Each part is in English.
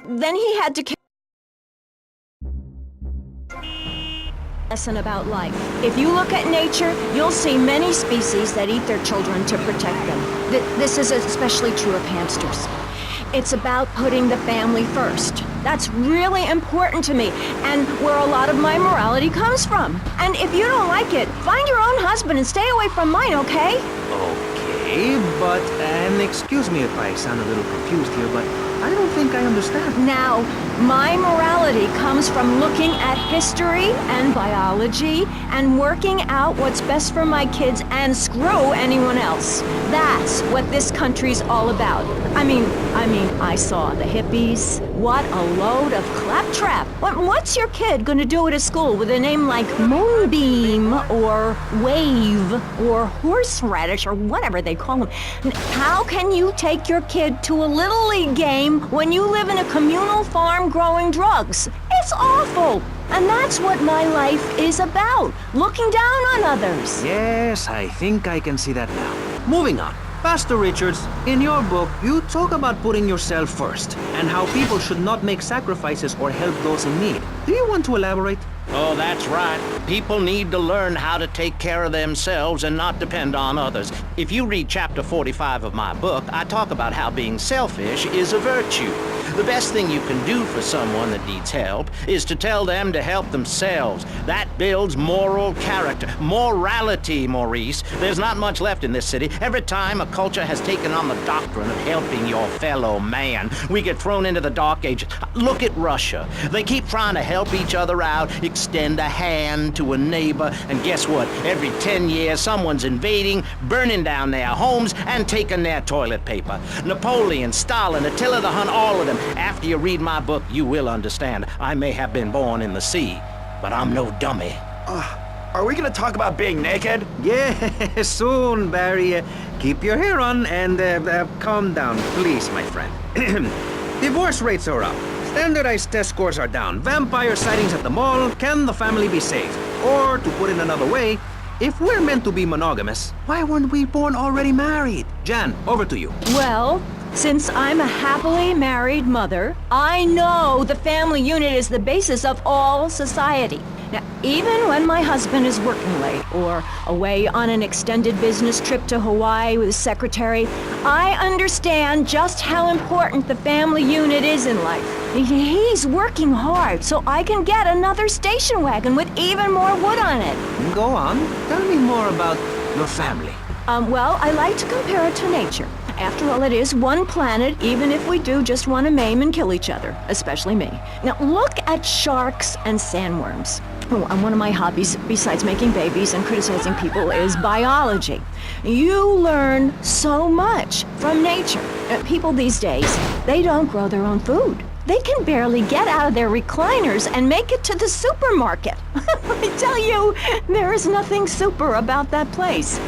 then he had to lesson about life. If you look at nature, you'll see many species that eat their children to protect them. This is especially true of hamsters. It's about putting the family first. That's really important to me, and where a lot of my morality comes from. And if you don't like it, find your own husband and stay away from mine, okay? Okay, but, excuse me if I sound a little confused here, but I don't think I understand. Now, my morality comes from looking at history and biology and working out what's best for my kids and screw anyone else. That's what this country's all about. I mean, I saw the hippies. What a load of claptrap. What's your kid gonna do at a school with a name like Moonbeam or Wave or Horseradish or whatever they call them? How can you take your kid to a Little League game when you live in a communal farm growing drugs? It's awful. And that's what my life is about, looking down on others. Yes, I think I can see that now. Moving on. Pastor Richards, in your book, you talk about putting yourself first and how people should not make sacrifices or help those in need. Do you want to elaborate? Oh, that's right. People need to learn how to take care of themselves and not depend on others. If you read chapter 45 of my book, I talk about how being selfish is a virtue. The best thing you can do for someone that needs help is to tell them to help themselves. That builds moral character. Morality, Maurice. There's not much left in this city. Every time a culture has taken on the doctrine of helping your fellow man, we get thrown into the dark ages. Look at Russia. They keep trying to help each other out, extend a hand to a neighbor, and guess what? Every 10 years, someone's invading, burning down their homes, and taking their toilet paper. Napoleon, Stalin, Attila the Hun, all of them. After you read my book, you will understand. I may have been born in the sea, but I'm no dummy. Are we gonna talk about being naked? Yeah, soon, Barry. Keep your hair on and calm down, please, my friend. Divorce rates are up. Standardized test scores are down. Vampire sightings at the mall. Can the family be saved? Or, to put it another way, if we're meant to be monogamous, why weren't we born already married? Jan, over to you. Well, since I'm a happily married mother, I know the family unit is the basis of all society. Now, even when my husband is working late or away on an extended business trip to Hawaii with his secretary, I understand just how important the family unit is in life. He's working hard so I can get another station wagon with even more wood on it. Go on. Tell me more about your family. Well, I like to compare it to nature. After all, it is one planet, even if we do just want to maim and kill each other, especially me. Now, look at sharks and sandworms. Oh, and one of my hobbies, besides making babies and criticizing people, is biology. You learn so much from nature. People these days, they don't grow their own food. They can barely get out of their recliners and make it to the supermarket. I tell you, there is nothing super about that place.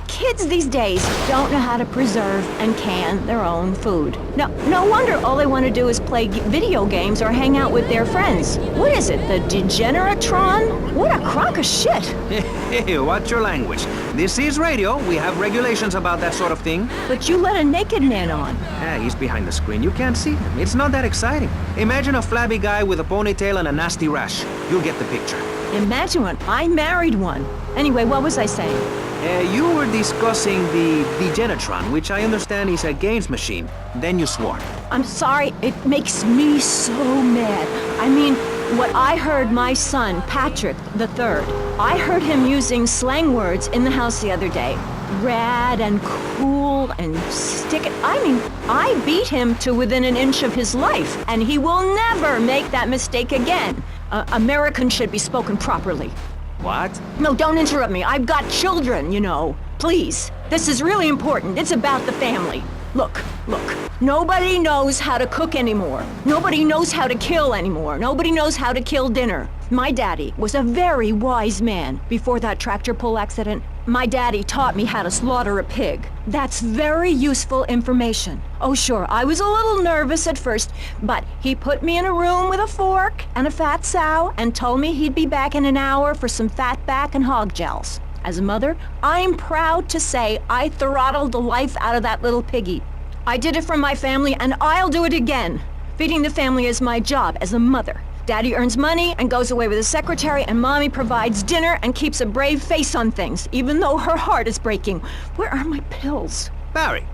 Kids these days don't know how to preserve and can their own food. No wonder all they want to do is play video games or hang out with their friends. What is it, the Degeneratron? What a crock of shit. Hey, watch your language. This is radio. We have regulations about that sort of thing. But you let a naked man on. He's behind the screen. You can't see him. It's not that exciting. Imagine a flabby guy with a ponytail and a nasty rash. You'll get the picture. Imagine one. I married one. Anyway, what was I saying? You were discussing the Degenatron, which I understand is a games machine. Then you swore. I'm sorry, it makes me so mad. I mean, what I heard my son, Patrick III, I heard him using slang words in the house the other day. Rad and cool and stick it. I mean, I beat him to within an inch of his life, and he will never make that mistake again. American should be spoken properly. What? No, don't interrupt me. I've got children, you know. Please. This is really important. It's about the family. Look. Nobody knows how to cook anymore. Nobody knows how to kill anymore. Nobody knows how to kill dinner. My daddy was a very wise man before that tractor pull accident. My daddy taught me how to slaughter a pig. That's very useful information. Oh, sure, I was a little nervous at first, but he put me in a room with a fork and a fat sow and told me he'd be back in an hour for some fat back and hog gels. As a mother, I'm proud to say I throttled the life out of that little piggy. I did it for my family, and I'll do it again. Feeding the family is my job as a mother. Daddy earns money and goes away with his secretary, and Mommy provides dinner and keeps a brave face on things, even though her heart is breaking. Where are my pills? Barry,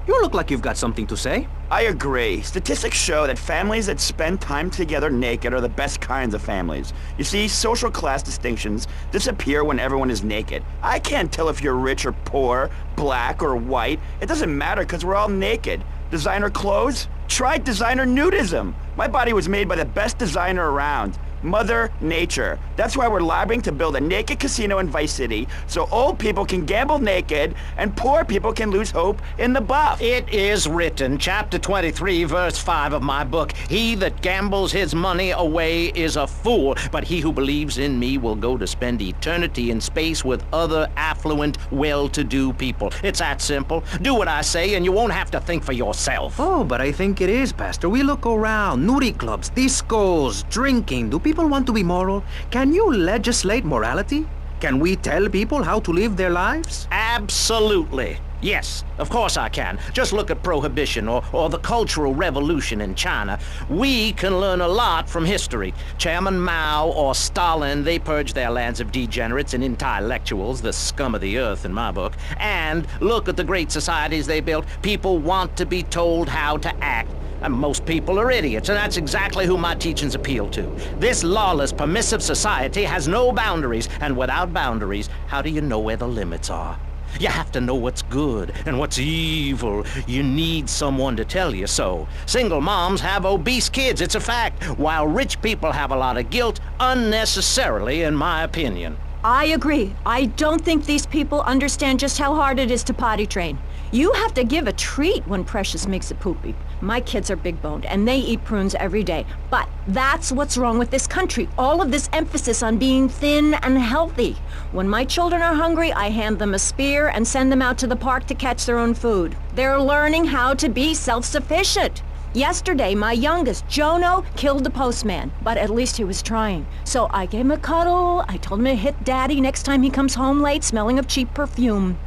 you look like you've got something to say. I agree. Statistics show that families that spend time together naked are the best kinds of families. You see, social class distinctions disappear when everyone is naked. I can't tell if you're rich or poor, black or white. It doesn't matter because we're all naked. Designer clothes? Try designer nudism. My body was made by the best designer around. Mother Nature. That's why we're lobbying to build a naked casino in Vice City so old people can gamble naked and poor people can lose hope in the buff. It is written, chapter 23, verse 5 of my book, "He that gambles his money away is a fool, but he who believes in me will go to spend eternity in space with other affluent, well-to-do people." It's that simple. Do what I say and you won't have to think for yourself. Oh, but I think it is, Pastor. We look around. Nudie clubs, discos, drinking. Do people want to be moral? Can you legislate morality? Can we tell people how to live their lives? Absolutely. Yes, of course I can. Just look at Prohibition or the Cultural Revolution in China. We can learn a lot from history. Chairman Mao or Stalin, they purged their lands of degenerates and intellectuals, the scum of the earth in my book. And look at the great societies they built. People want to be told how to act. And most people are idiots, and that's exactly who my teachings appeal to. This lawless, permissive society has no boundaries, and without boundaries, how do you know where the limits are? You have to know what's good and what's evil. You need someone to tell you so. Single moms have obese kids, it's a fact, while rich people have a lot of guilt, unnecessarily, in my opinion. I agree. I don't think these people understand just how hard it is to potty train. You have to give a treat when Precious makes a poopy. My kids are big-boned, and they eat prunes every day. But that's what's wrong with this country. All of this emphasis on being thin and healthy. When my children are hungry, I hand them a spear and send them out to the park to catch their own food. They're learning how to be self-sufficient. Yesterday, my youngest, Jono, killed the postman, but at least he was trying. So I gave him a cuddle. I told him to hit Daddy next time he comes home late, smelling of cheap perfume.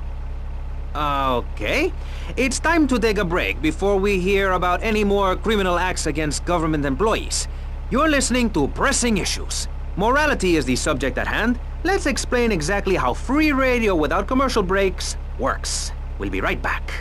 Okay. It's time to take a break before we hear about any more criminal acts against government employees. You're listening to Pressing Issues. Morality is the subject at hand. Let's explain exactly how free radio without commercial breaks works. We'll be right back.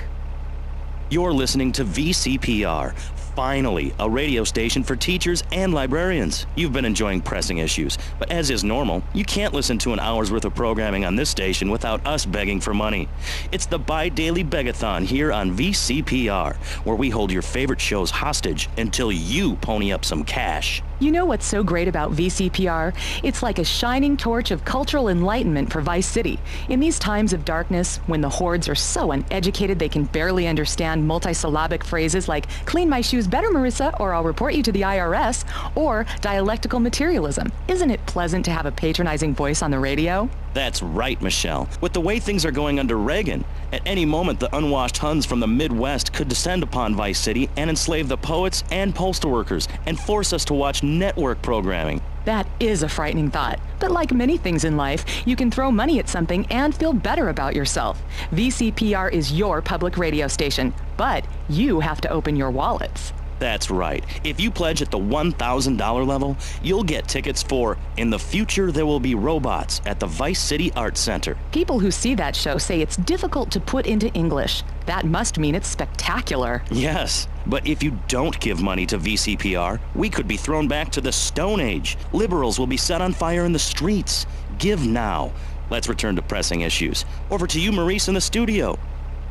You're listening to VCPR. Finally, a radio station for teachers and librarians. You've been enjoying Pressing Issues, but as is normal, you can't listen to an hour's worth of programming on this station without us begging for money. It's the bi-daily begathon here on VCPR, where we hold your favorite shows hostage until you pony up some cash. You know what's so great about VCPR? It's like a shining torch of cultural enlightenment for Vice City. In these times of darkness, when the hordes are so uneducated they can barely understand multisyllabic phrases like, "Clean my shoes better, Marissa, or I'll report you to the IRS," or dialectical materialism. Isn't it pleasant to have a patronizing voice on the radio? That's right, Michelle. With the way things are going under Reagan, at any moment the unwashed Huns from the Midwest could descend upon Vice City and enslave the poets and postal workers and force us to watch network programming. That is a frightening thought. But like many things in life, you can throw money at something and feel better about yourself. VCPR is your public radio station, but you have to open your wallets. That's right. If you pledge at the $1,000 level, you'll get tickets for In the Future There Will Be Robots at the Vice City Arts Center. People who see that show say it's difficult to put into English. That must mean it's spectacular. Yes, but if you don't give money to VCPR, we could be thrown back to the Stone Age. Liberals will be set on fire in the streets. Give now. Let's return to Pressing Issues. Over to you, Maurice, in the studio.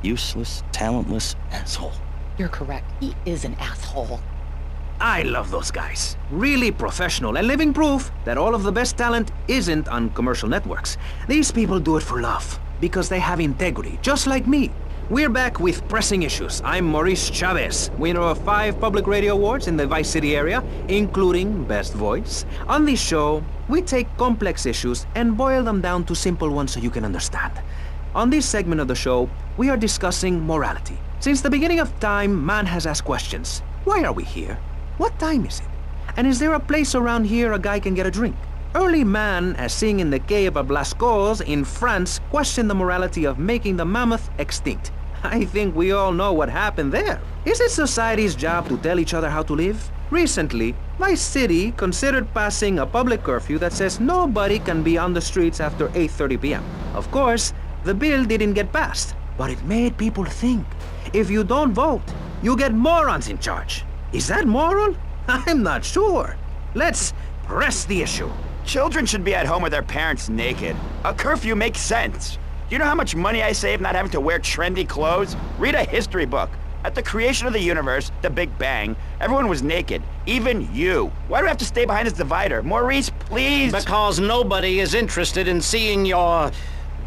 Useless, talentless asshole. You're correct. He is an asshole. I love those guys. Really professional and living proof that all of the best talent isn't on commercial networks. These people do it for love, because they have integrity, just like me. We're back with Pressing Issues. I'm Maurice Chavez, winner of 5 public radio awards in the Vice City area, including Best Voice. On this show, we take complex issues and boil them down to simple ones so you can understand. On this segment of the show, we are discussing morality. Since the beginning of time, man has asked questions. Why are we here? What time is it? And is there a place around here a guy can get a drink? Early man, as seen in the cave of Lascaux in France, questioned the morality of making the mammoth extinct. I think we all know what happened there. Is it society's job to tell each other how to live? Recently, Vice City considered passing a public curfew that says nobody can be on the streets after 8:30 p.m. Of course, the bill didn't get passed, but it made people think. If you don't vote, you get morons in charge. Is that moral? I'm not sure. Let's press the issue. Children should be at home with their parents naked. A curfew makes sense. Do you know how much money I save not having to wear trendy clothes? Read a history book. At the creation of the universe, the Big Bang, everyone was naked. Even you. Why do I have to stay behind this divider? Maurice, please! Because nobody is interested in seeing your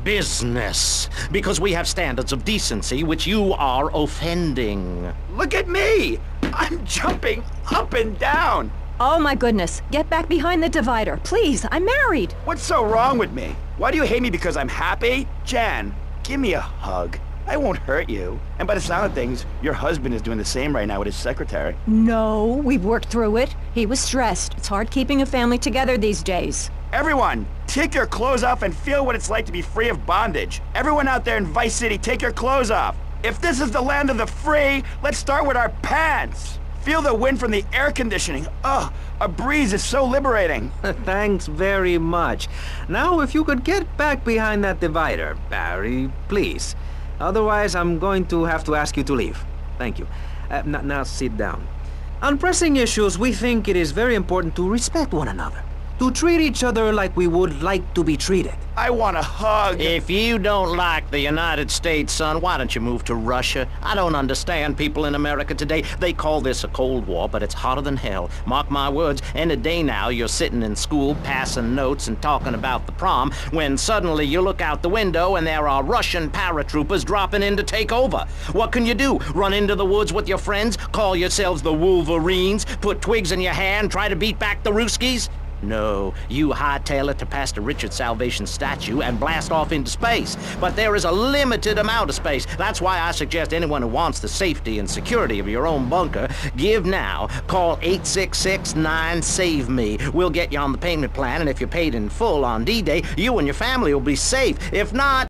business. Because we have standards of decency which you are offending. Look at me! I'm jumping up and down! Oh my goodness, get back behind the divider. Please, I'm married. What's so wrong with me? Why do you hate me because I'm happy? Jan, give me a hug. I won't hurt you. And by the sound of things, your husband is doing the same right now with his secretary. No, we've worked through it. He was stressed. It's hard keeping a family together these days. Everyone, take your clothes off and feel what it's like to be free of bondage. Everyone out there in Vice City, take your clothes off. If this is the land of the free, let's start with our pants. Feel the wind from the air conditioning. Ugh, a breeze is so liberating. Thanks very much. Now, if you could get back behind that divider, Barry, please. Otherwise, I'm going to have to ask you to leave. Thank you. Now sit down. On pressing issues, we think it is very important to respect one another. To treat each other like we would like to be treated. I want a hug. If you don't like the United States, son, why don't you move to Russia? I don't understand people in America today. They call this a Cold War, but it's hotter than hell. Mark my words, any day now you're sitting in school passing notes and talking about the prom, when suddenly you look out the window and there are Russian paratroopers dropping in to take over. What can you do? Run into the woods with your friends? Call yourselves the Wolverines? Put twigs in your hair and try to beat back the Ruskies? No, you hightail it to Pastor Richard's Salvation statue and blast off into space. But there is a limited amount of space. That's why I suggest anyone who wants the safety and security of your own bunker, give now. Call 866-9-SAVE-ME. We'll get you on the payment plan, and if you're paid in full on D-Day, you and your family will be safe. If not...